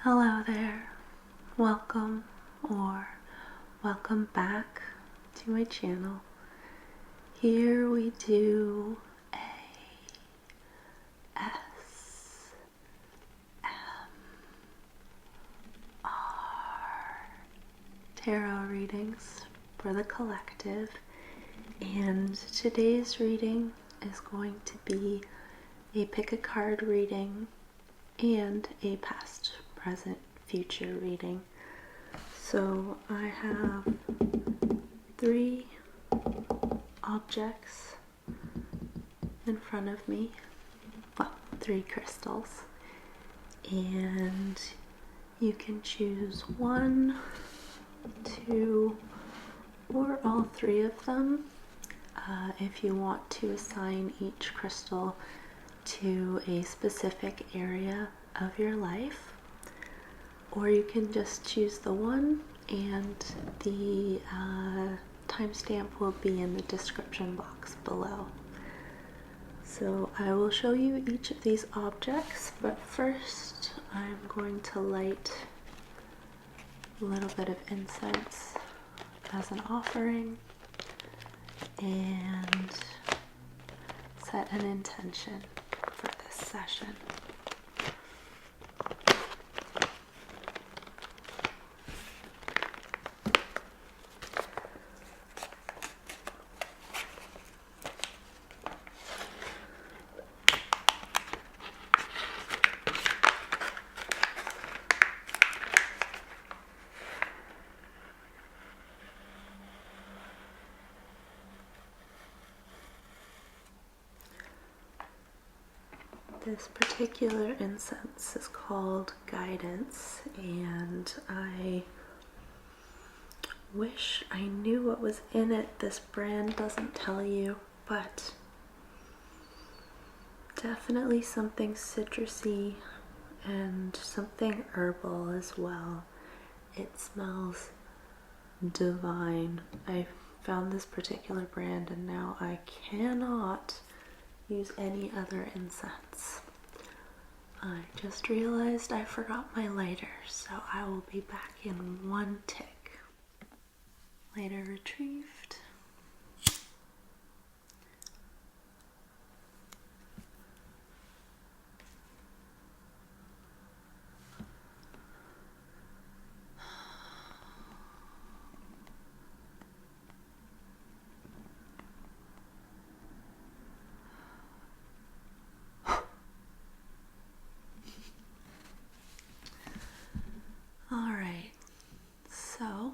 Hello there, welcome or welcome back to my channel. Here we do tarot readings for the collective, and today's reading is going to be a pick a card reading and a past, present, future reading. So I have 3 objects in front of me, well, 3 crystals, and you can choose 1, 2, or all 3 of them if you want to assign each crystal to a specific area of your life, or you can just choose the one, and the timestamp will be in the description box below. So I will show you each of these objects, but first I'm going to light a little bit of incense as an offering and set an intention for this session. This particular incense is called Guidance, and I wish I knew what was in it. This brand doesn't tell you, but definitely something citrusy and something herbal as well. It smells divine. I found this particular brand and now I cannot use any other incense. I just realized I forgot my lighter, so I will be back in 1 tick. Lighter retrieved. Alright, so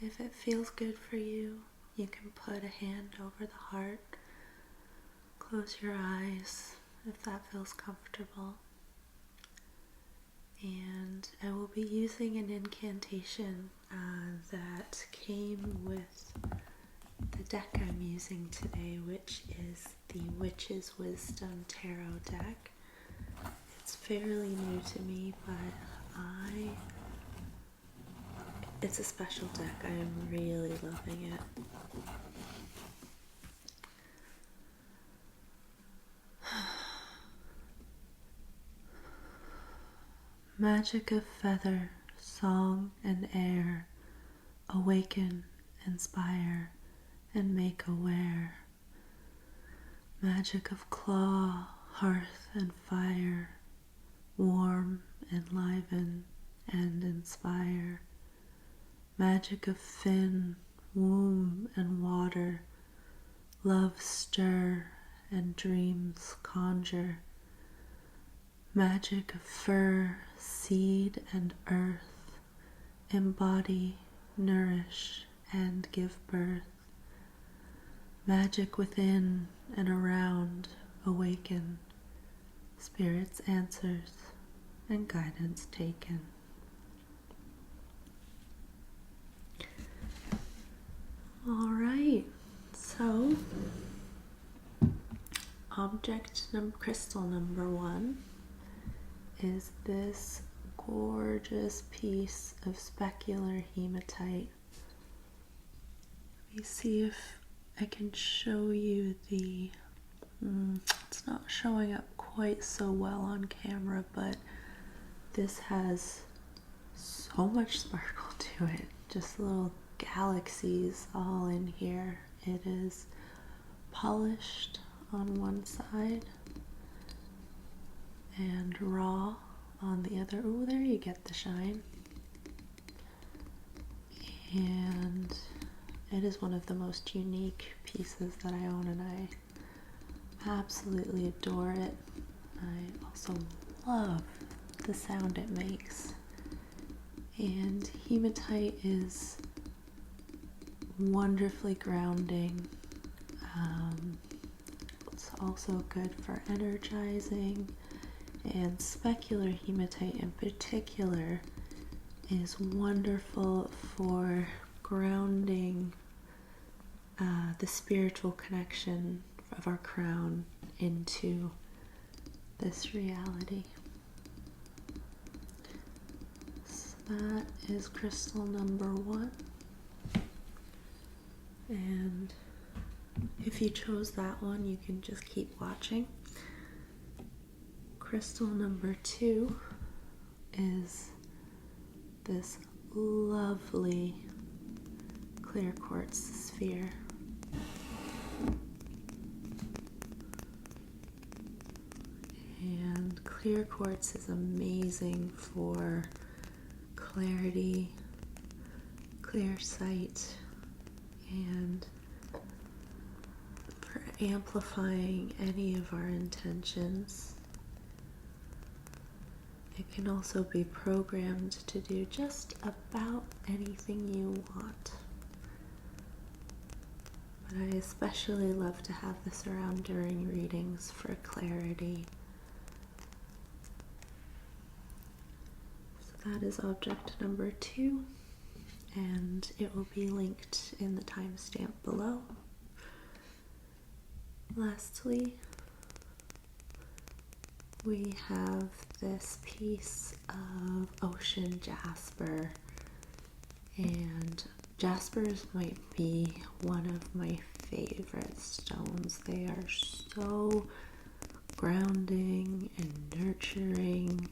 if it feels good for you, you can put a hand over the heart, close your eyes if that feels comfortable, and I will be using an incantation that came with the deck I'm using today, which is the Witch's Wisdom Tarot deck. It's fairly new to me, but it's a special deck. I am really loving it. Magic of feather, song and air, awaken, inspire, and make aware. Magic of claw, hearth and fire, warm, enliven, and inspire. Magic of fin, womb, and water, love stir, and dreams conjure. Magic of fur, seed, and earth, embody, nourish, and give birth. Magic within and around, awaken, Spirit's answers, and guidance taken. Alright, so crystal number 1 is this gorgeous piece of specular hematite. Let me see if I can show you the it's not showing up quite so well on camera, but this has so much sparkle to it, just little galaxies all in here. It is polished on one side and raw on the other. Oh, there you get the shine. And it is one of the most unique pieces that I own, and I absolutely adore it. I also love the sound it makes. And hematite is wonderfully grounding. It's also good for energizing, and specular hematite in particular is wonderful for grounding the spiritual connection of our crown into this reality. So that is crystal number 1. And if you chose that one, you can just keep watching. Crystal number 2 is this lovely clear quartz sphere. And clear quartz is amazing for clarity, clear sight, and for amplifying any of our intentions. It can also be programmed to do just about anything you want. But I especially love to have this around during readings for clarity. So that is object number 2, and it will be linked in the timestamp below. Lastly, we have this piece of ocean jasper, and jaspers might be one of my favorite stones. They are so grounding and nurturing,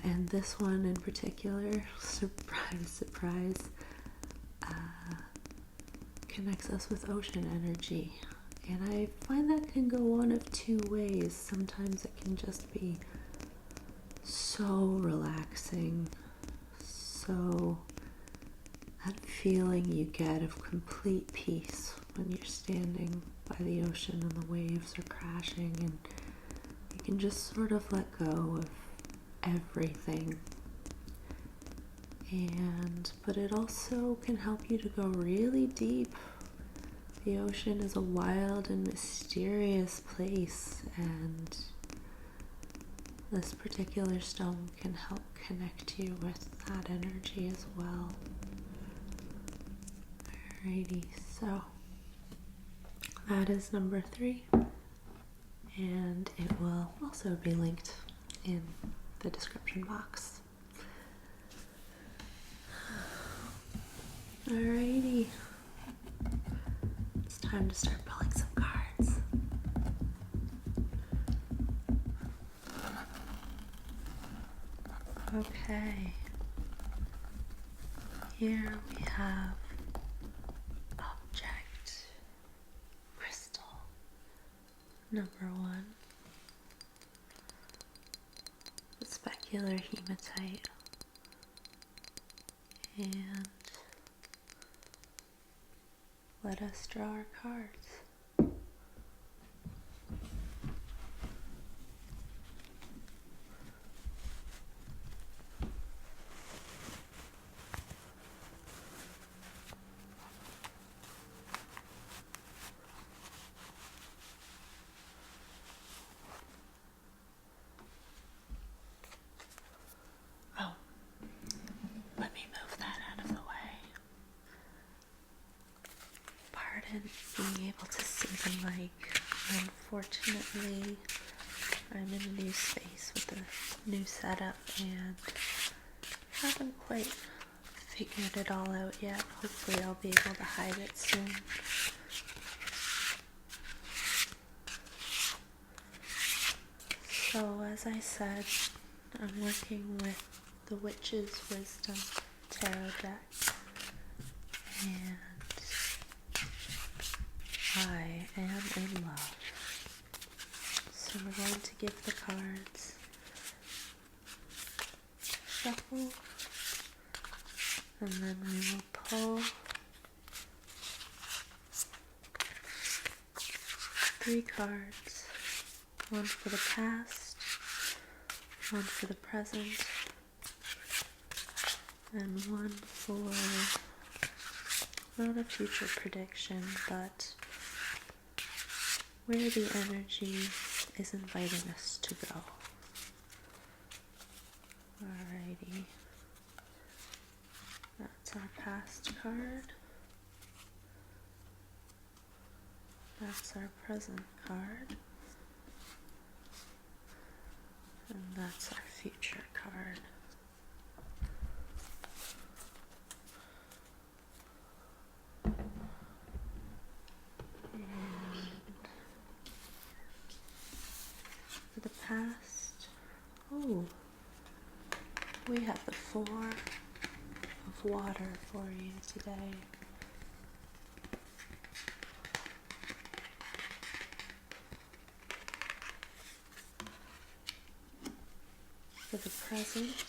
and this one in particular, surprise, surprise, connects us with ocean energy. And I find that can go one of two ways. Sometimes it can just be so relaxing, so that feeling you get of complete peace when you're standing by the ocean and the waves are crashing, and you can just sort of let go of everything. But it also can help you to go really deep. The ocean is a wild and mysterious place, and this particular stone can help connect you with that energy as well. Alrighty, so that is number 3, and it will also be linked in the description box. Alrighty. Time to start pulling some cards. Okay. Here we have object crystal number 1, the specular hematite, and let us draw our cards. Oh, let me move that out of the way. Pardon being able to see the mic. Unfortunately, I'm in a new space with a new setup and haven't quite figured it all out yet. Hopefully I'll be able to hide it soon. So as I said, I'm working with the Witch's Wisdom Tarot deck, and I am in love. So we're going to give the cards shuffle, and then we will pull 3 cards, one for the past, one for the present, and one for not a future prediction, but where the energy is inviting us to go. Alrighty. That's our past card. That's our present card. And that's our future card. And for the past, we have the 4 of water for you today. For the present,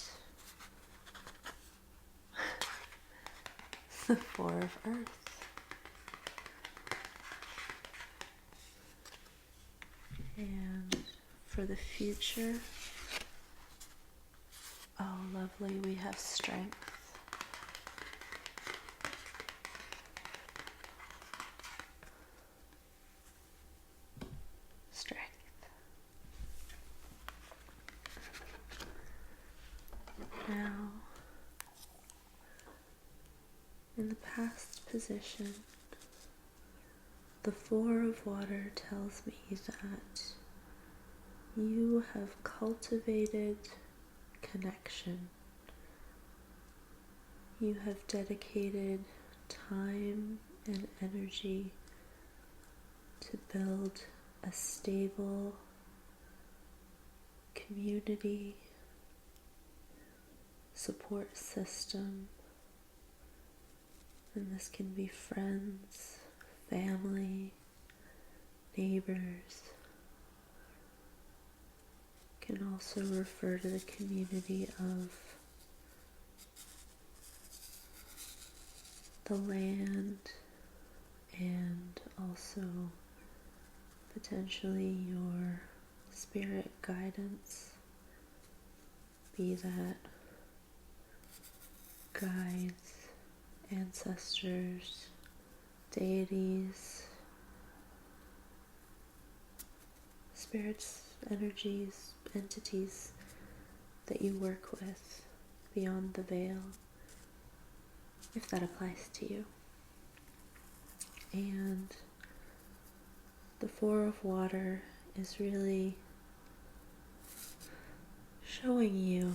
the 4 of earth. And for the future, oh lovely, we have strength. Now, in the past position, the 4 of water tells me that you have cultivated connection. You have dedicated time and energy to build a stable community, support system, and this can be friends, family, neighbors. Can also refer to the community of the land and also potentially your spirit guidance, be that guides, ancestors, deities, spirits, energies, entities that you work with beyond the veil, if that applies to you. And the 4 of water is really showing you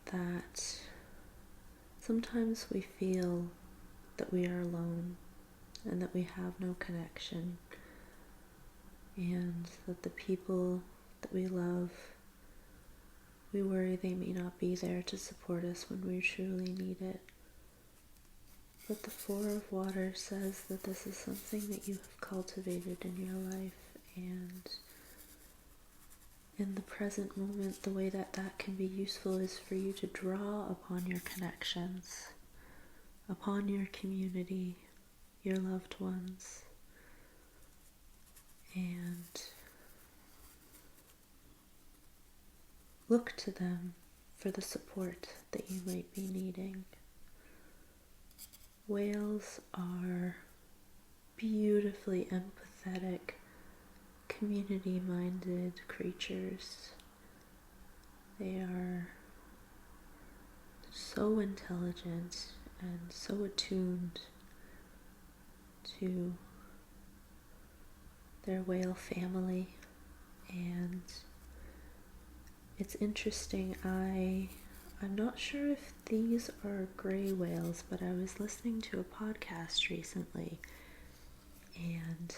that sometimes we feel that we are alone and that we have no connection, and that the people that we love, we worry they may not be there to support us when we truly need it. But the 4 of water says that this is something that you have cultivated in your life, and in the present moment, the way that that can be useful is for you to draw upon your connections, upon your community, your loved ones, and look to them for the support that you might be needing. Whales are beautifully empathetic, community-minded creatures. They are so intelligent and so attuned to their whale family, and it's interesting. I'm not sure if these are gray whales, but I was listening to a podcast recently, and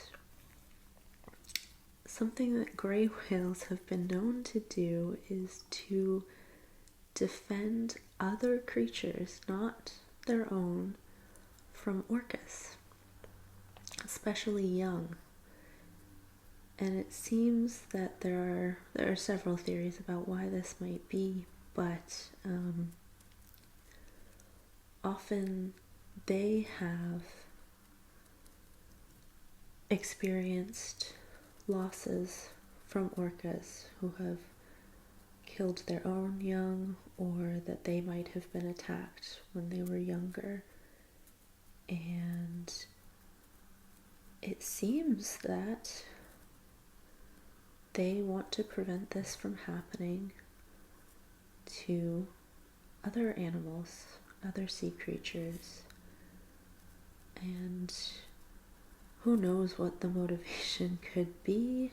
something that gray whales have been known to do is to defend other creatures, not their own, from orcas, especially young. And it seems that there are several theories about why this might be, but often they have experienced losses from orcas who have killed their own young, or that they might have been attacked when they were younger. And it seems that they want to prevent this from happening to other animals, other sea creatures. And who knows what the motivation could be.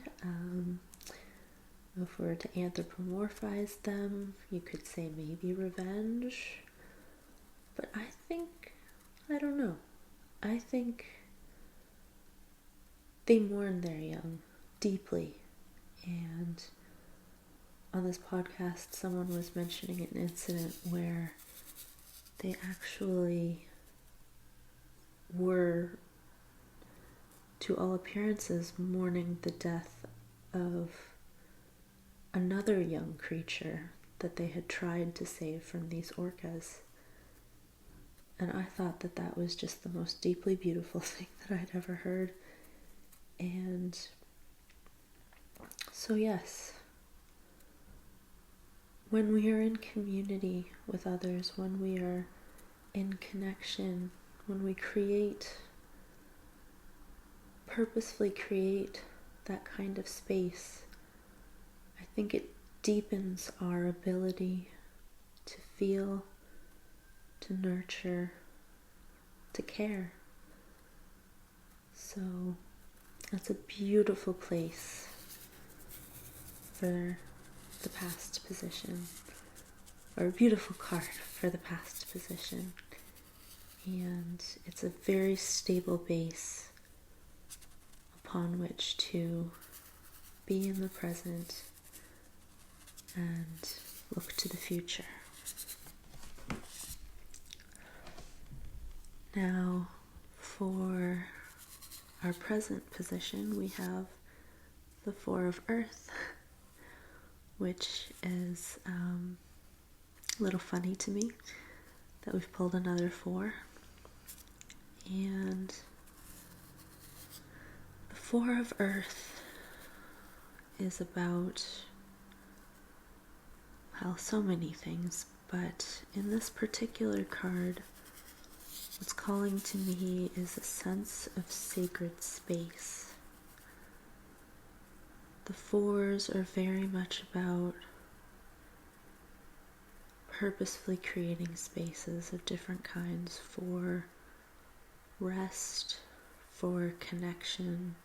If we were to anthropomorphize them, you could say maybe revenge. But I don't know. I think they mourn their young deeply. And on this podcast, someone was mentioning an incident where they actually were, to all appearances, mourning the death of another young creature that they had tried to save from these orcas. And I thought that that was just the most deeply beautiful thing that I'd ever heard. And so yes, when we are in community with others, when we are in connection, when we purposefully create that kind of space, I think it deepens our ability to feel, to nurture, to care. So that's a beautiful place for the past position, or a beautiful card for the past position. And it's a very stable base upon which to be in the present and look to the future. Now, for our present position, we have the Four of Earth, which is a little funny to me that we've pulled another four. And the Four of Earth is about, well, so many things, but in this particular card, what's calling to me is a sense of sacred space. The fours are very much about purposefully creating spaces of different kinds for rest, for connection,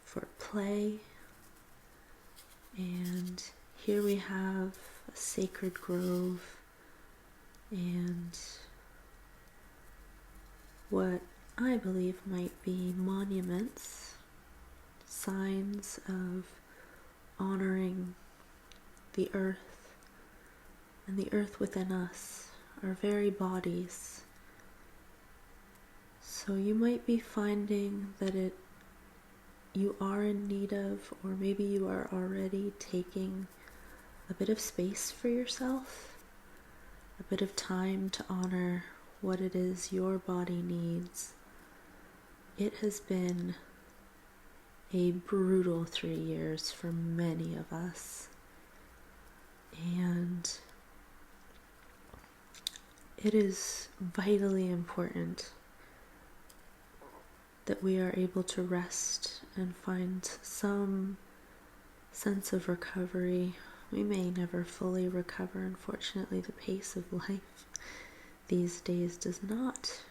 for play. And here we have a sacred grove and what I believe might be monuments, signs of honoring the earth and the earth within us, our very bodies. So you might be finding that you are in need of, or maybe you are already taking a bit of space for yourself, a bit of time to honor what it is your body needs. It has been a brutal 3 years for many of us, and it is vitally important that we are able to rest and find some sense of recovery. We may never fully recover. Unfortunately, the pace of life these days does not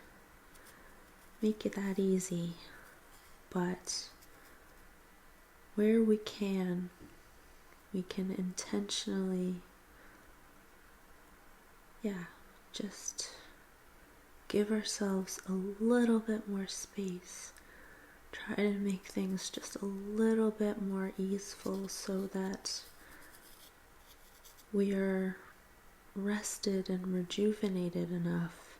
make it that easy, but where we can intentionally, just give ourselves a little bit more space Try to make things just a little bit more easeful so that we are rested and rejuvenated enough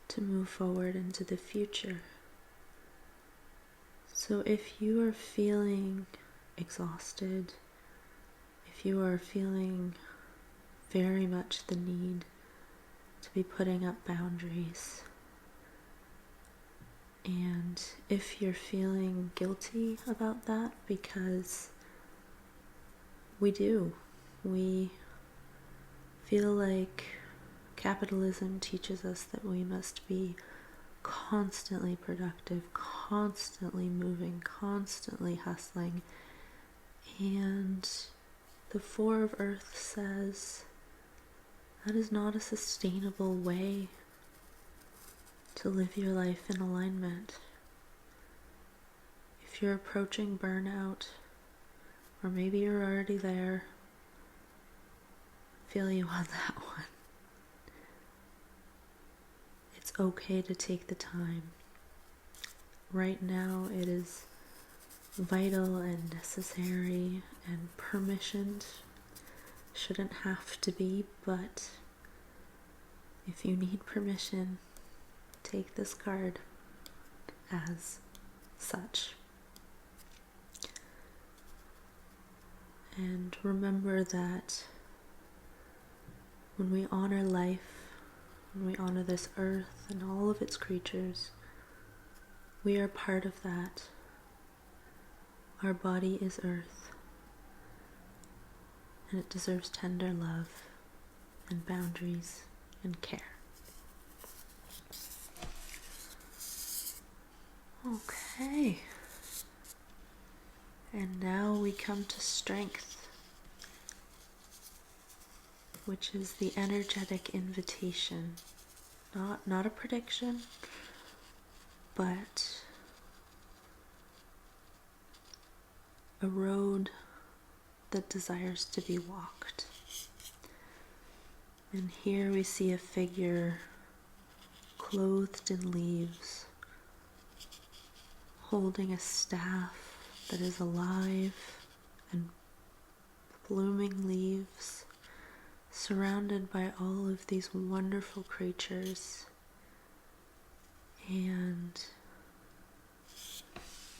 to move forward into the future. So if you are feeling exhausted, if you are feeling very much the need to be putting up boundaries, and if you're feeling guilty about that, because we feel like capitalism teaches us that we must be constantly productive, constantly moving, constantly hustling. And the Four of Earth says that is not a sustainable way to live your life in alignment. If you're approaching burnout, or maybe you're already there, I feel you on that one. It's okay to take the time. Right now it is vital and necessary and permissioned. Shouldn't have to be, but if you need permission, take this card as such. And remember that when we honor life, when we honor this earth and all of its creatures, we are part of that. Our body is earth, and it deserves tender love and boundaries and care. Okay. And now we come to strength, which is the energetic invitation. Not a prediction, but a road that desires to be walked. And here we see a figure clothed in leaves, holding a staff that is alive and blooming leaves, surrounded by all of these wonderful creatures. And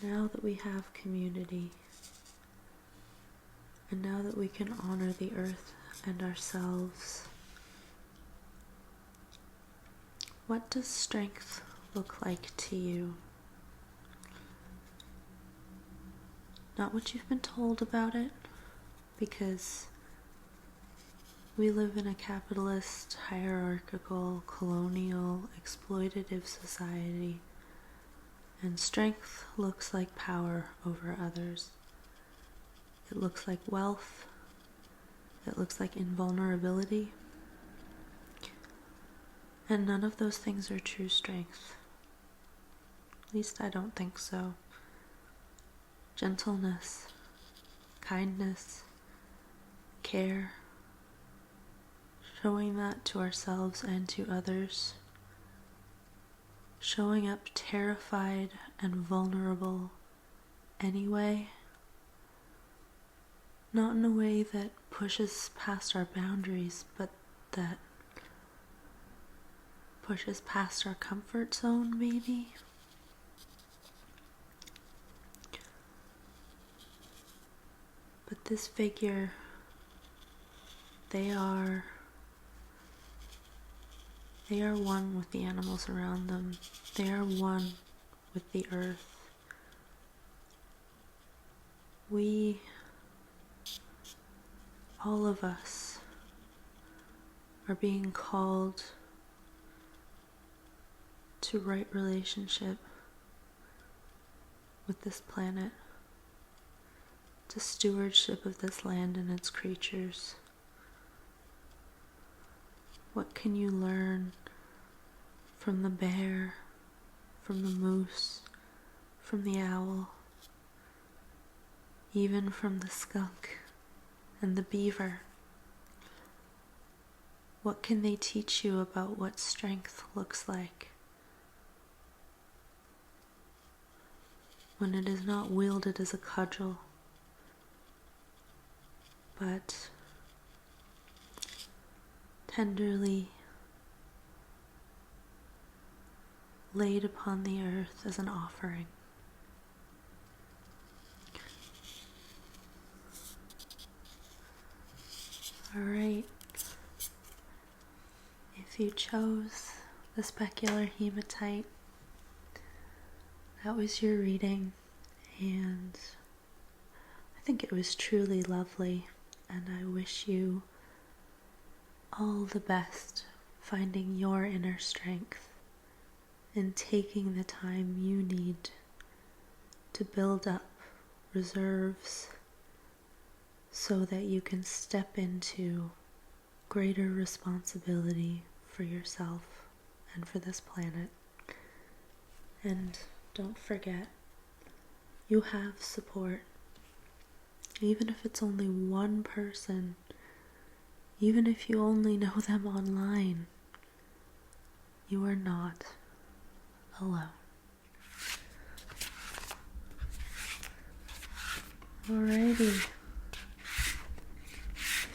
now that we have community, and now that we can honor the earth and ourselves, what does strength look like to you? Not what you've been told about it, because we live in a capitalist, hierarchical, colonial, exploitative society, and strength looks like power over others. It looks like wealth. It looks like invulnerability. And none of those things are true strength. At least I don't think so. Gentleness, kindness, care, showing that to ourselves and to others, showing up terrified and vulnerable anyway, not in a way that pushes past our boundaries, but that pushes past our comfort zone, maybe. But this figure, they are one with the animals around them. They are one with the earth. We, all of us, are being called to right relationship with this planet, to stewardship of this land and its creatures. What can you learn from the bear, from the moose, from the owl, even from the skunk and the beaver? What can they teach you about what strength looks like? when it is not wielded as a cudgel, but tenderly laid upon the earth as an offering. Alright, if you chose the specular hematite, that was your reading, and I think it was truly lovely, and I wish you all the best finding your inner strength and taking the time you need to build up reserves so that you can step into greater responsibility for yourself and for this planet. And don't forget, you have support. Even if it's only one person, even if you only know them online, you are not alone. Alrighty.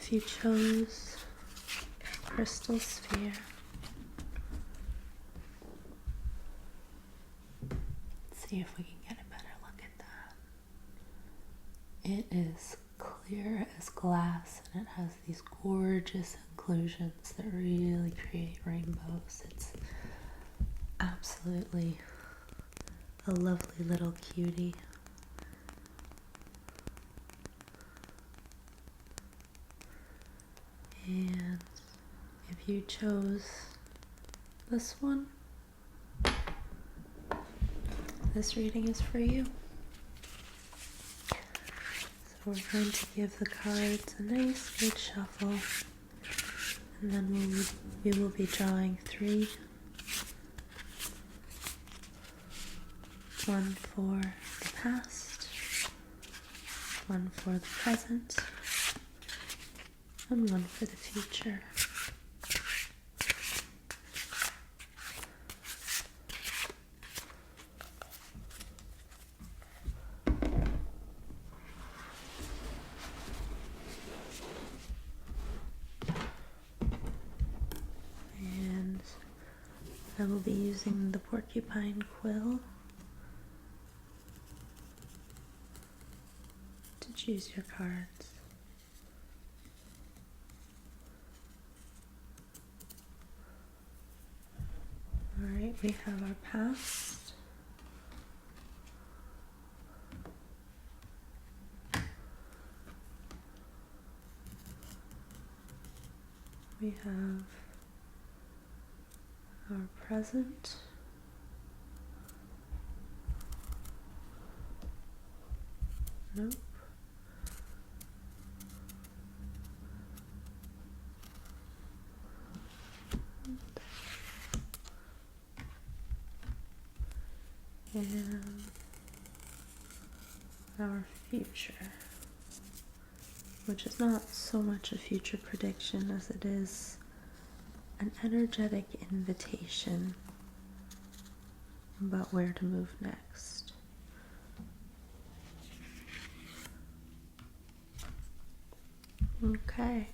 If you chose Crystal Sphere, let's see if we can get a better look at that. It is clear as glass, and it has these gorgeous inclusions that really create rainbows. It's absolutely a lovely little cutie. And if you chose this one, this reading is for you. So we're going to give the cards a nice good shuffle, and then we will be drawing 3. One for the past, one for the present, and one for the future. And I will be using the porcupine quill to choose your cards. Alright, we have our past, we have our present, nope, and our future, which is not so much a future prediction as it is an energetic invitation about where to move next. Okay.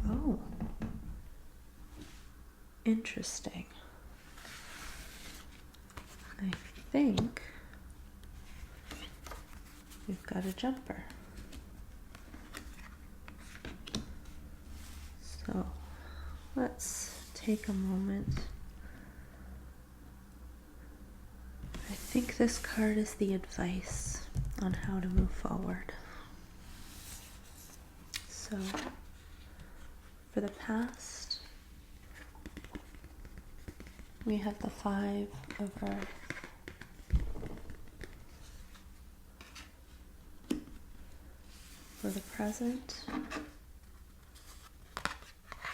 Oh, interesting. I think we've got a jumper. So let's take a moment. I think this card is the advice on how to move forward. So for the past, we have the 5 of Earth. For the present,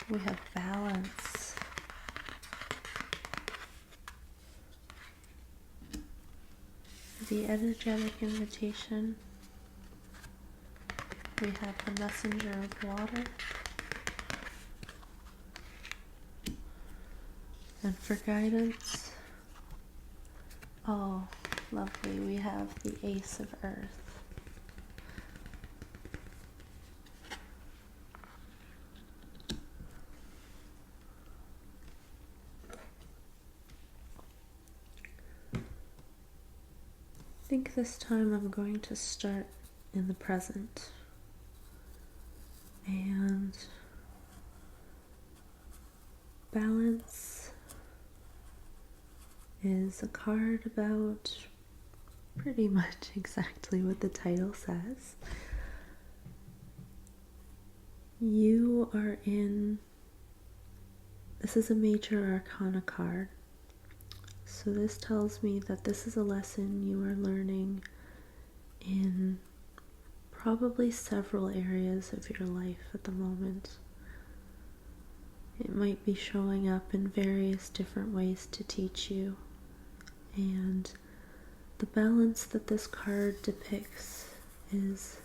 we have balance. the energetic invitation. We have the messenger of water. And for guidance, oh, lovely, we have the Ace of Earth. I think this time I'm going to start in the present. And balance is a card about pretty much exactly what the title says. You are in, this is a major arcana card. So this tells me that this is a lesson you are learning in probably several areas of your life at the moment. It might be showing up in various different ways to teach you. And the balance that this card depicts is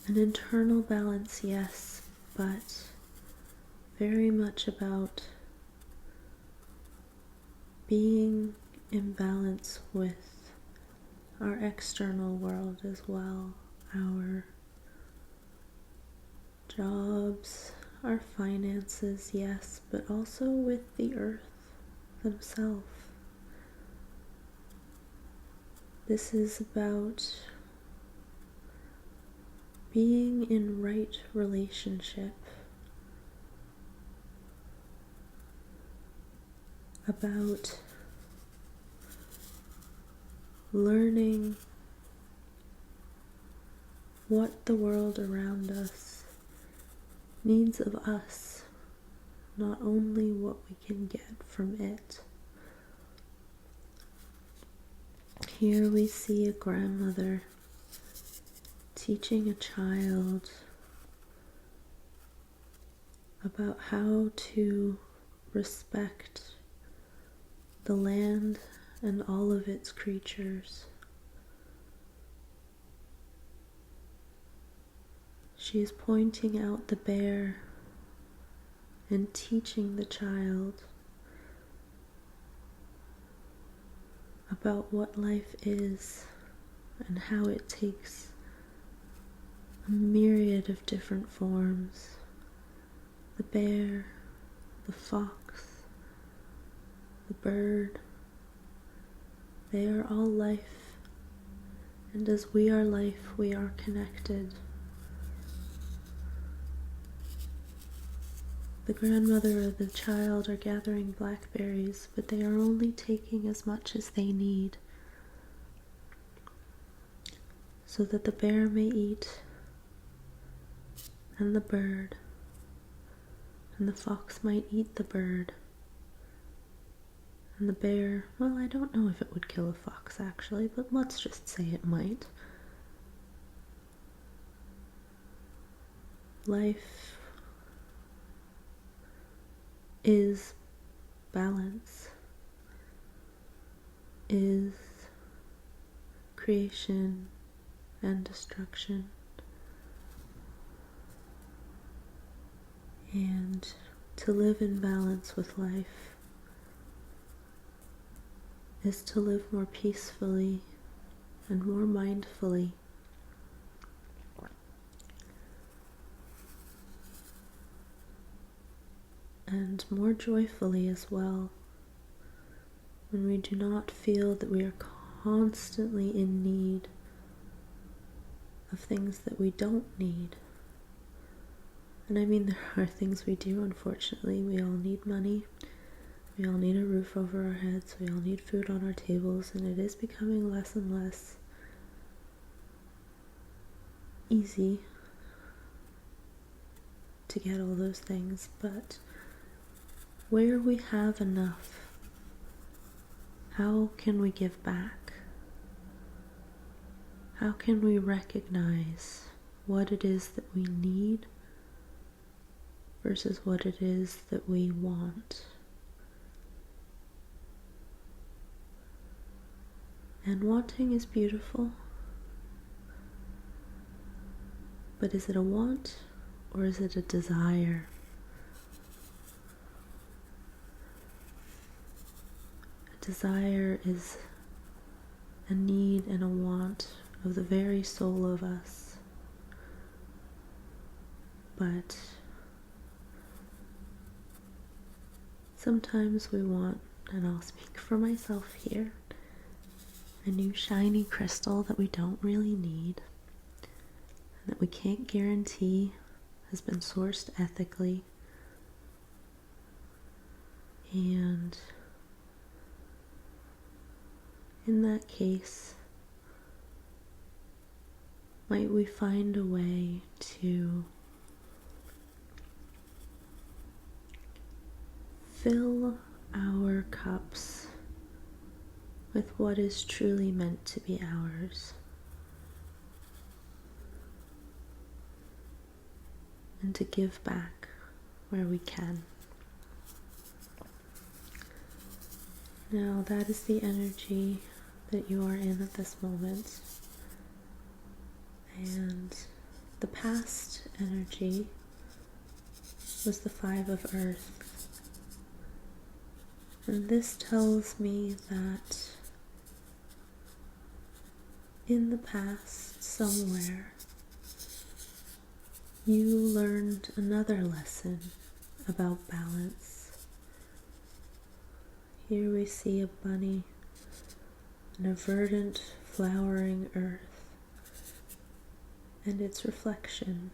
an internal balance, yes, but very much about being in balance with our external world as well, our jobs, our finances, yes, but also with the earth themselves. This is about being in right relationship, about learning what the world around us needs of us, not only what we can get from it. Here we see a grandmother teaching a child about how to respect the land and all of its creatures. She is pointing out the bear and teaching the child about what life is and how it takes a myriad of different forms. The bear, the fox, the bird, they are all life, and as we are life, we are connected. The grandmother or the child are gathering blackberries, but they are only taking as much as they need, so that the bear may eat, and the bird, and the fox might eat the bird, and the bear, well, I don't know if it would kill a fox actually, but let's just say it might. Life is balance, is creation and destruction. And to live in balance with life is to live more peacefully and more mindfully. And more joyfully as well, when we do not feel that we are constantly in need of things that we don't need. And I mean, there are things we do, unfortunately. We all need money, we all need a roof over our heads, we all need food on our tables, and it is becoming less and less easy to get all those things, but where we have enough, how can we give back? How can we recognize what it is that we need versus what it is that we want? And wanting is beautiful, but is it a want or is it a desire? A desire is a need and a want of the very soul of us. But sometimes we want, and I'll speak for myself here, a new shiny crystal that we don't really need, and that we can't guarantee has been sourced ethically. And in that case, might we find a way to fill our cups with what is truly meant to be ours, and to give back where we can. Now, that is the energy that you are in at this moment. And the past energy was the 5 of Earth. And this tells me that in the past, somewhere, you learned another lesson about balance. Here we see a bunny, and a verdant, flowering earth, and its reflection,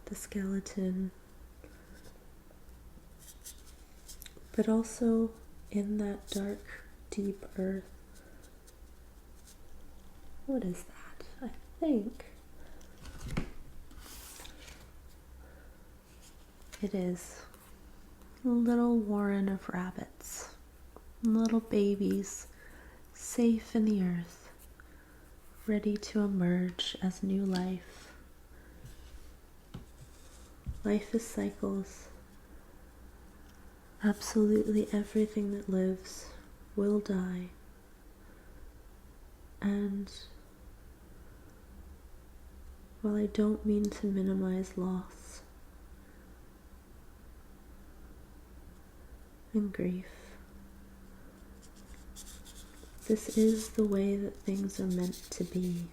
the skeleton. But also in that dark, deep earth, what is that? I think it is a little warren of rabbits, little babies, safe in the earth, ready to emerge as new life. Life is cycles. Absolutely everything that lives will die. And while I don't mean to minimize loss and grief, this is the way that things are meant to be.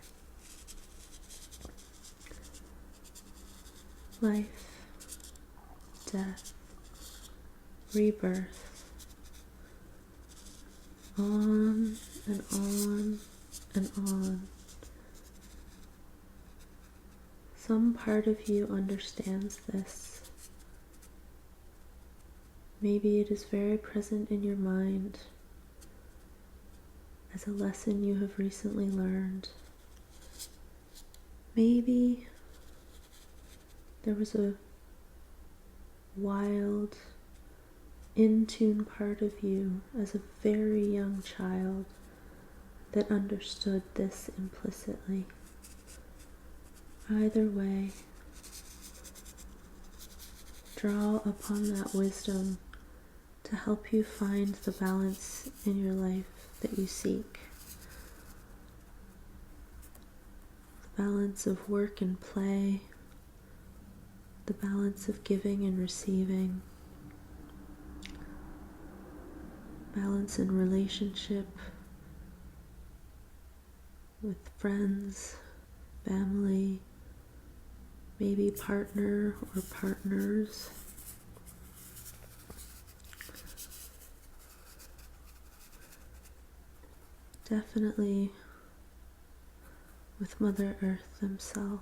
Life, death, rebirth, on and on and on. Some part of you understands this. Maybe it is very present in your mind as a lesson you have recently learned. Maybe there was a wild, in-tune part of you as a very young child that understood this implicitly. Either way, draw upon that wisdom to help you find the balance in your life that you seek. The balance of work and play, the balance of giving and receiving, balance in relationship with friends, family, maybe partner or partners. Definitely with Mother Earth himself.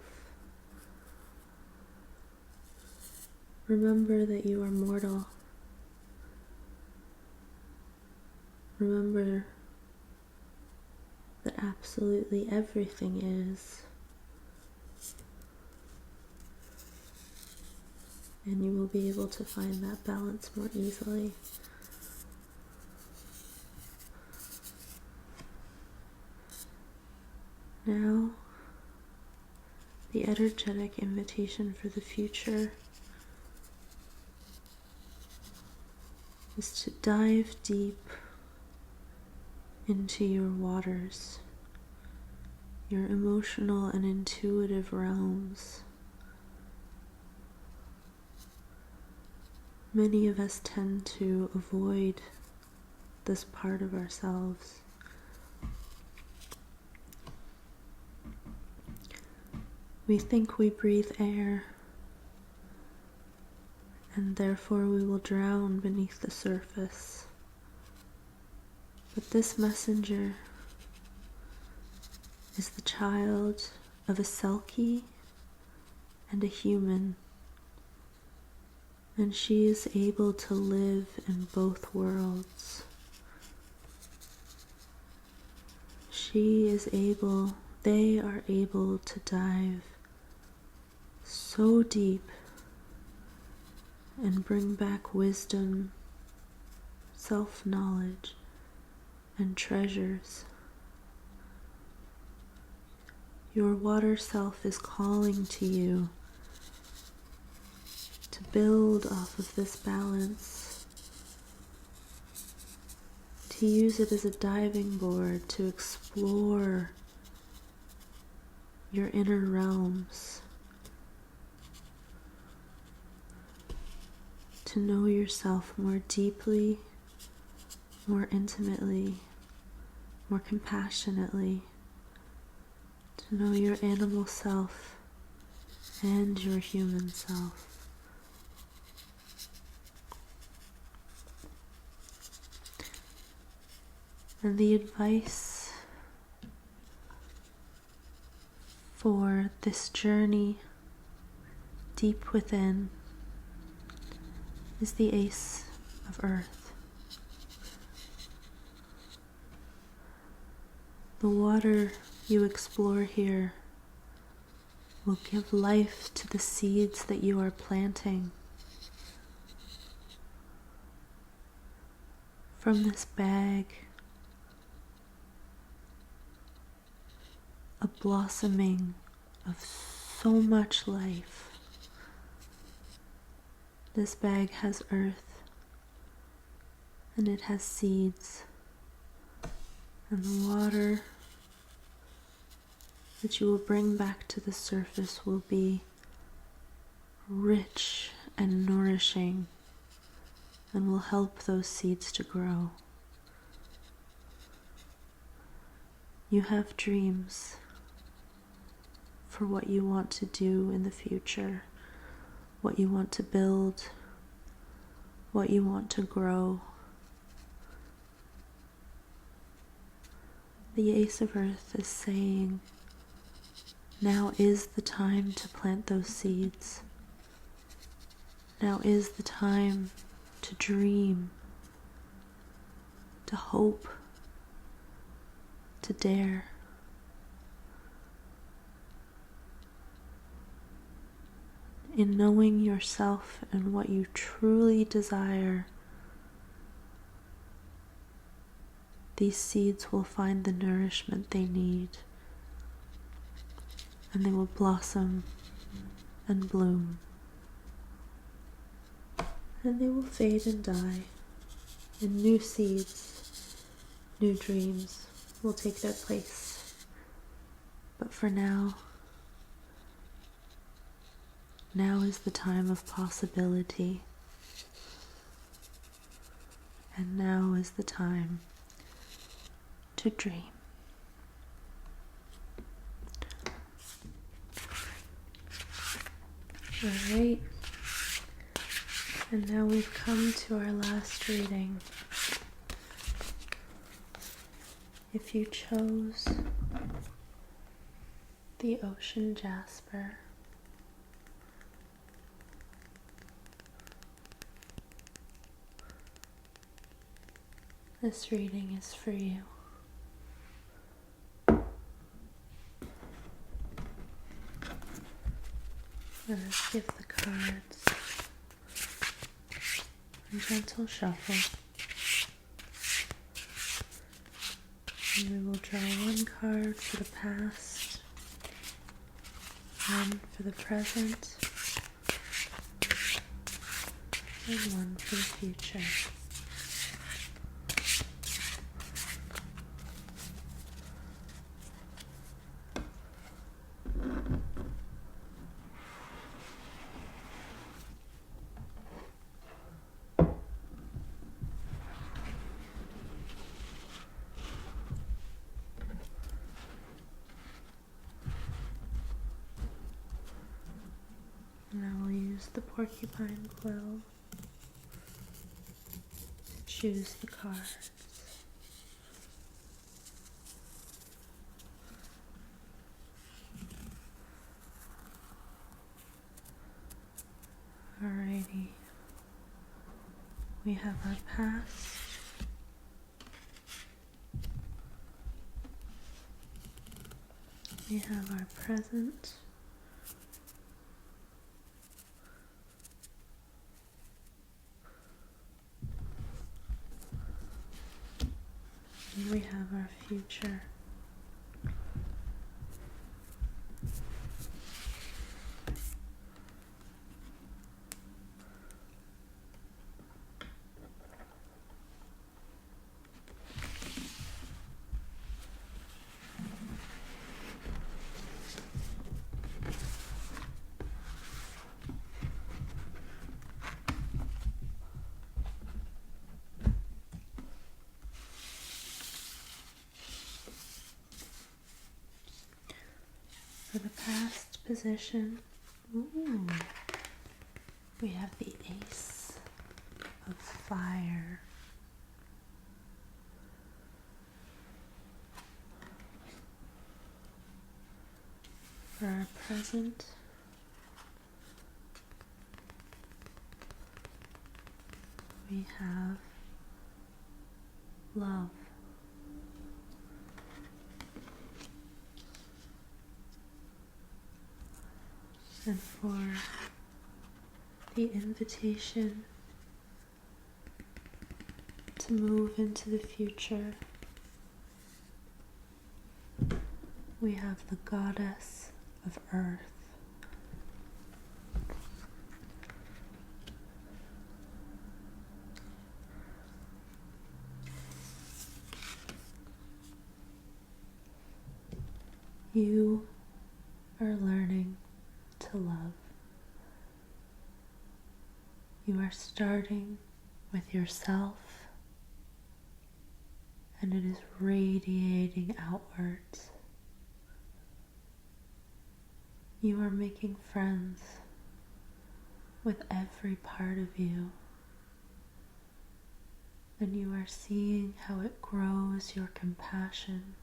Remember that you are mortal. Remember that absolutely everything is. And you will be able to find that balance more easily. Now, the energetic invitation for the future is to dive deep into your waters, your emotional and intuitive realms. Many of us tend to avoid this part of ourselves. We think we breathe air, and therefore we will drown beneath the surface. But this messenger is the child of a Selkie and a human, and she is able to live in both worlds. They are able to dive so deep and bring back wisdom, self-knowledge, and treasures. Your water self is calling to you to build off of this balance, to use it as a diving board to explore your inner realms, to know yourself more deeply, more intimately, more compassionately, to know your animal self and your human self. And the advice for this journey deep within is the Ace of Earth. The water you explore here will give life to the seeds that you are planting. From this bag, a blossoming of so much life. This bag has earth, and it has seeds, and the water that you will bring back to the surface will be rich and nourishing and will help those seeds to grow. You have dreams for what you want to do in the future, what you want to build, what you want to grow. The Ace of Earth is saying, now is the time to plant those seeds. Now is the time to dream, to hope, to dare. In knowing yourself and what you truly desire, these seeds will find the nourishment they need, and they will blossom and bloom, and they will fade and die, and new seeds, new dreams will take their place. But for now is the time of possibility, and now is the time to dream. Alright, and now we've come to our last reading. If you chose the Ocean Jasper, this reading is for you. Let's give the cards a gentle shuffle. And we will draw one card for the past, one for the present, and one for the future. Choose the porcupine quill. Choose the cards. Alrighty. We have our past. We have our present. And we have our future. For the past position, we have the Ace of Fire. For our present, we have Love. And for the invitation to move into the future, we have the Goddess of Earth. You are learning to love. You are starting with yourself, and it is radiating outwards. You are making friends with every part of you, and you are seeing how it grows your compassion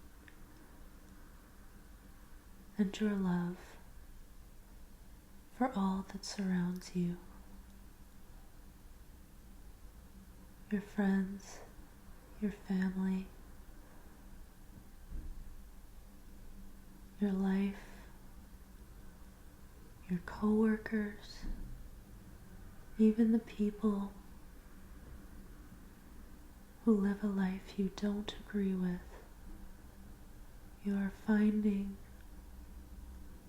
and your love for all that surrounds you. Your friends, your family, your life, your co-workers, even the people who live a life you don't agree with. You are finding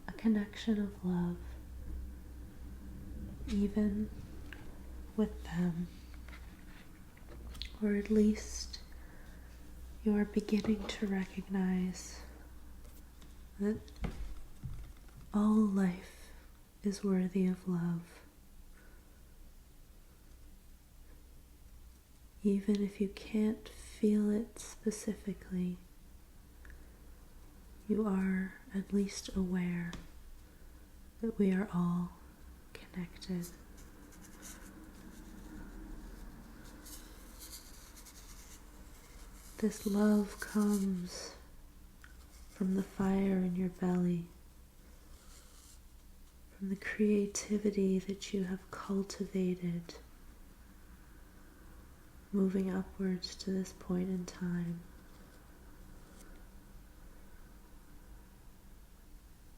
a connection of love even with them, or at least you are beginning to recognize that all life is worthy of love, even if you can't feel it specifically. You are at least aware that we are all connected. This love comes from the fire in your belly, from the creativity that you have cultivated, moving upwards to this point in time.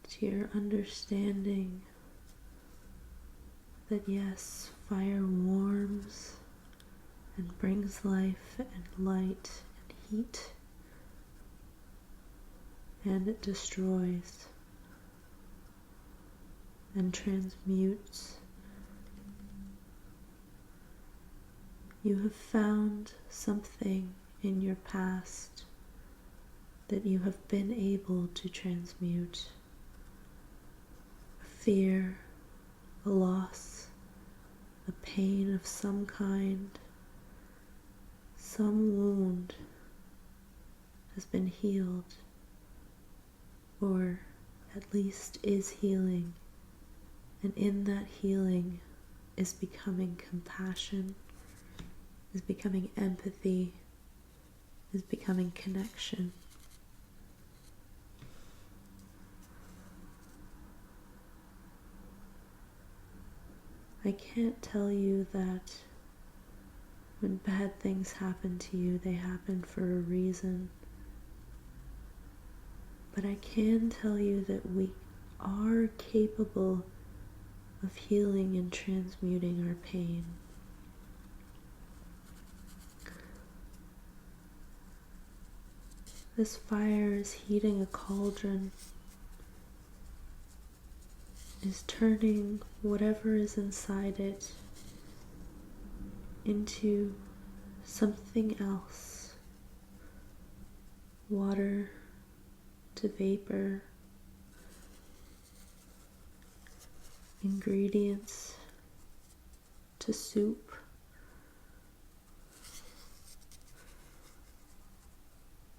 To your understanding that yes, fire warms and brings life and light and heat, and it destroys and transmutes. You have found something in your past that you have been able to transmute. A fear, a loss, a pain of some kind, some wound has been healed, or at least is healing And in that healing is becoming compassion, is becoming empathy, is becoming connection. I can't tell you that when bad things happen to you, they happen for a reason. But I can tell you that we are capable of healing and transmuting our pain. This fire is heating a cauldron, is turning whatever is inside it into something else. Water to vapor, ingredients to soup.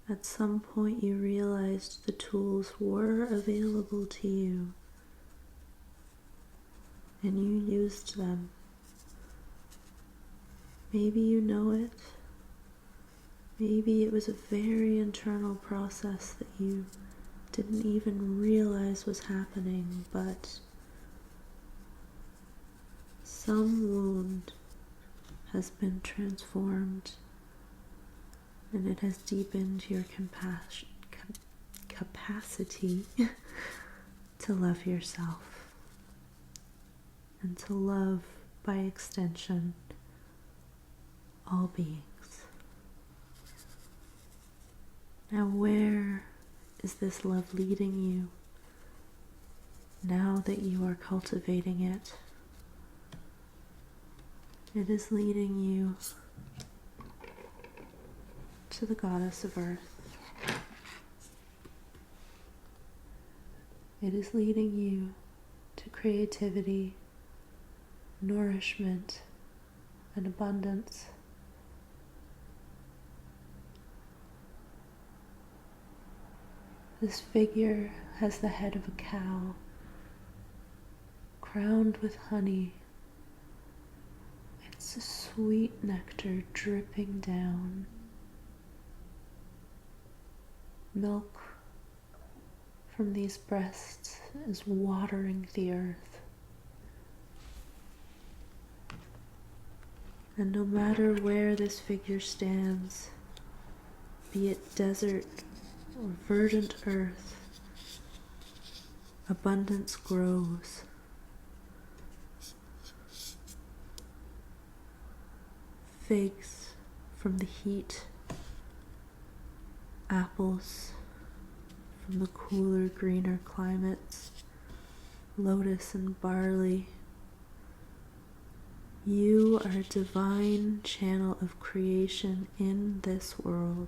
At some point you realized the tools were available to you, and you used them. Maybe you know it. Maybe it was a very internal process that you didn't even realize was happening, but some wound has been transformed, and it has deepened your capacity to love yourself and to love, by extension, all beings. Now, where is this love leading you now that you are cultivating it? It is leading you to the Goddess of Earth. It is leading you to creativity, nourishment, and abundance. This figure has the head of a cow, crowned with honey. It's a sweet nectar dripping down. Milk from these breasts is watering the earth. And no matter where this figure stands, be it desert or verdant earth, abundance grows. Figs from the heat, apples from the cooler, greener climates, lotus and barley. You are a divine channel of creation in this world,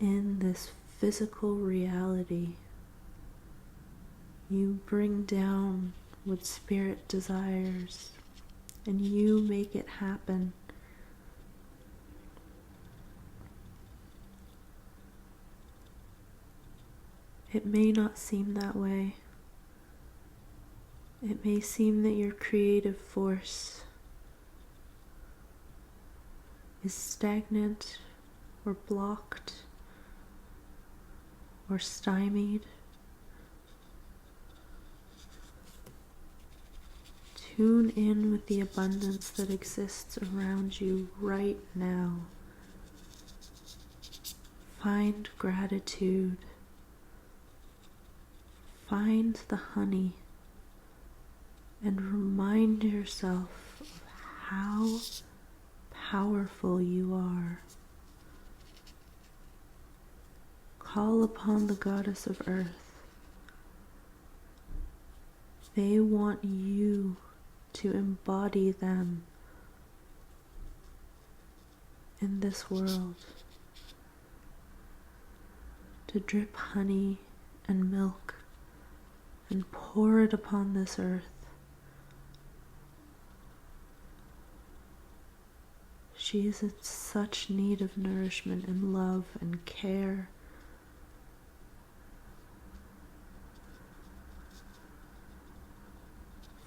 in this physical reality. You bring down what spirit desires, and you make it happen. It may not seem that way. It may seem that your creative force is stagnant or blocked or stymied. Tune in with the abundance that exists around you right now. Find gratitude. Find the honey and remind yourself of how powerful you are. Call upon the Goddess of Earth. They want you to embody them in this world, to drip honey and milk and pour it upon this earth. She is in such need of nourishment and love and care.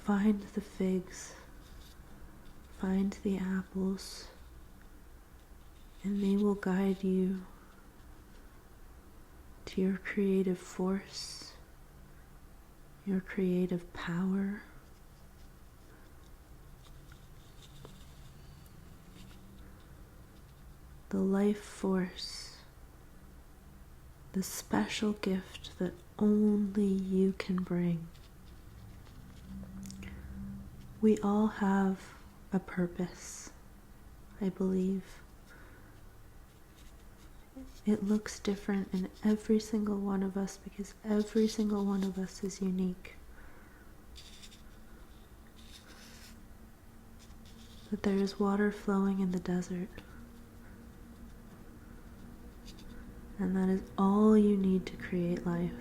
find the figs, find the apples, and they will guide you to your creative force, your creative power. The life force, the special gift that only you can bring. We all have a purpose, I believe. It looks different in every single one of us because every single one of us is unique. But there is water flowing in the desert. And that is all you need to create life.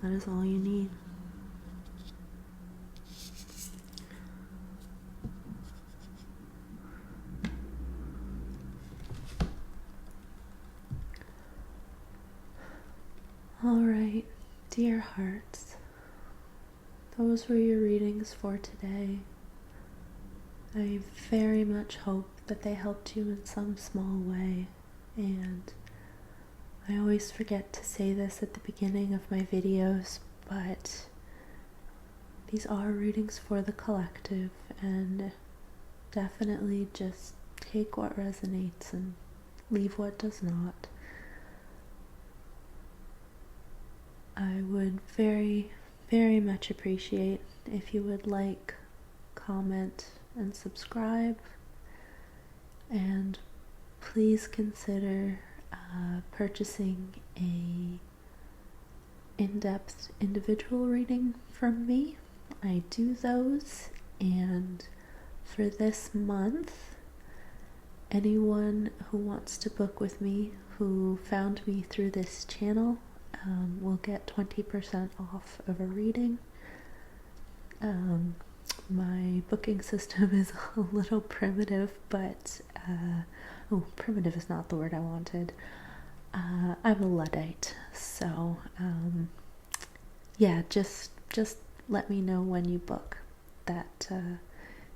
That is all you need. All right, dear hearts, those were your readings for today. I very much hope that they helped you in some small way, and I always forget to say this at the beginning of my videos, but these are readings for the collective, and definitely just take what resonates and leave what does not. I would very, very much appreciate if you would like, comment, and subscribe, and please consider purchasing a in-depth individual reading from me. I do those, and for this month, anyone who wants to book with me who found me through this channel will get 20% off of a reading. My booking system is a little primitive, but primitive is not the word I wanted. I'm a Luddite, so yeah, just let me know when you book that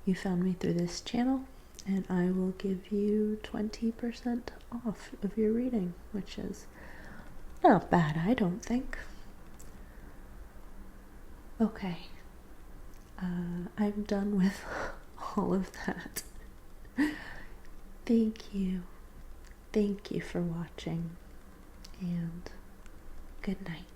you found me through this channel, and I will give you 20% off of your reading, which is not bad, I don't think. Okay. I'm done with all of that. Thank you. Thank you for watching, and good night.